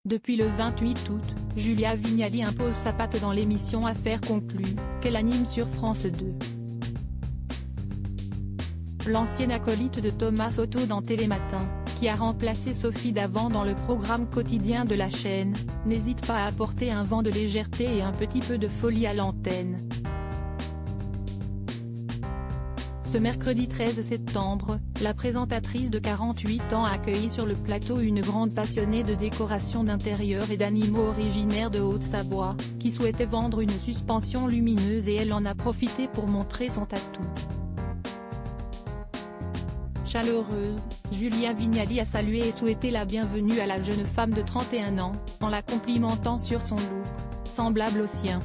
Depuis le 28 août, Julia Vignali impose sa patte dans l'émission Affaires conclues, qu'elle anime sur France 2. L'ancienne acolyte de Thomas Soto dans Télématin, qui a remplacé Sophie Davant dans le programme quotidien de la chaîne, n'hésite pas à apporter un vent de légèreté et un petit peu de folie à l'antenne. Ce mercredi 13 septembre, la présentatrice de 48 ans a accueilli sur le plateau une grande passionnée de décoration d'intérieur et d'animaux originaire de Haute-Savoie, qui souhaitait vendre une suspension lumineuse et elle en a profité pour montrer son tatou. Chaleureuse, Julia Vignali a salué et souhaité la bienvenue à la jeune femme de 31 ans, en la complimentant sur son look, semblable au sien.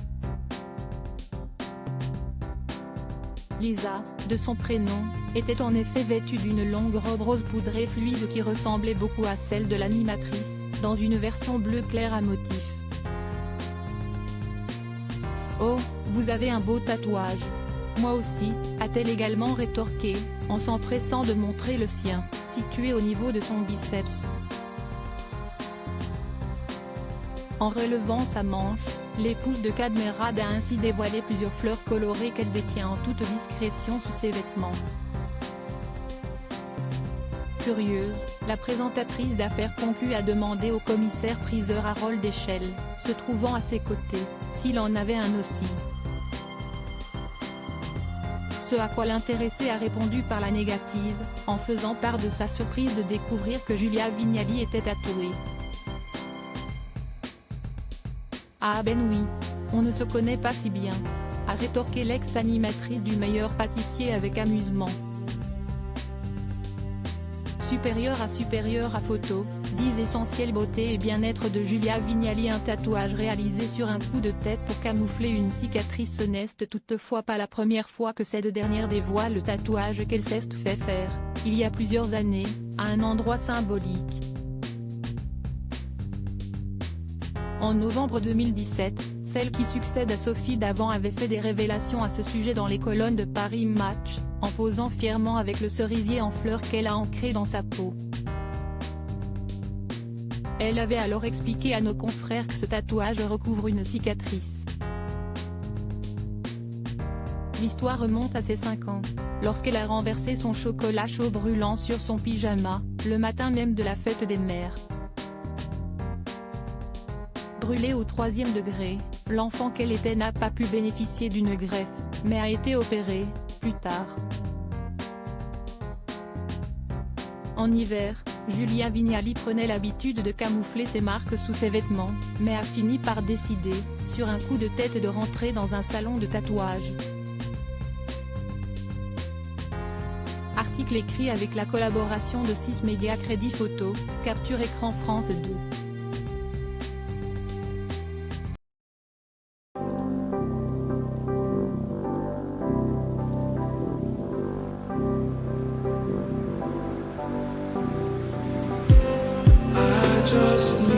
Lisa, de son prénom, était en effet vêtue d'une longue robe rose poudrée fluide qui ressemblait beaucoup à celle de l'animatrice, dans une version bleu clair à motifs. « Oh, vous avez un beau tatouage. Moi aussi », a-t-elle également rétorqué, en s'empressant de montrer le sien, situé au niveau de son biceps. En relevant sa manche, l'épouse de Cadmerade a ainsi dévoilé plusieurs fleurs colorées qu'elle détient en toute discrétion sous ses vêtements. Curieuse, la présentatrice d'Affaires conclues a demandé au commissaire-priseur Harold Échelle, se trouvant à ses côtés, s'il en avait un aussi. Ce à quoi l'intéressé a répondu par la négative, en faisant part de sa surprise de découvrir que Julia Vignali était tatouée. Ah ben oui, on ne se connaît pas si bien, a rétorqué l'ex-animatrice du meilleur pâtissier avec amusement. Supérieur à photo, 10 essentiels beauté et bien-être de Julia Vignali. Un tatouage réalisé sur un coup de tête pour camoufler une cicatrice. Ce n'est toutefois pas la première fois que cette dernière dévoile le tatouage qu'elle s'est fait faire, il y a plusieurs années, à un endroit symbolique. En novembre 2017, celle qui succède à Sophie Davant avait fait des révélations à ce sujet dans les colonnes de Paris Match, en posant fièrement avec le cerisier en fleurs qu'elle a ancré dans sa peau. Elle avait alors expliqué à nos confrères que ce tatouage recouvre une cicatrice. L'histoire remonte à ses 5 ans, lorsqu'elle a renversé son chocolat chaud brûlant sur son pyjama, le matin même de la fête des mères. Brûlée au 3e degré, l'enfant qu'elle était n'a pas pu bénéficier d'une greffe, mais a été opérée, plus tard. En hiver, Julia Vignali prenait l'habitude de camoufler ses marques sous ses vêtements, mais a fini par décider, sur un coup de tête, de rentrer dans un salon de tatouage. Article écrit avec la collaboration de 6 médias Crédit Photo, Capture Écran France 2. Just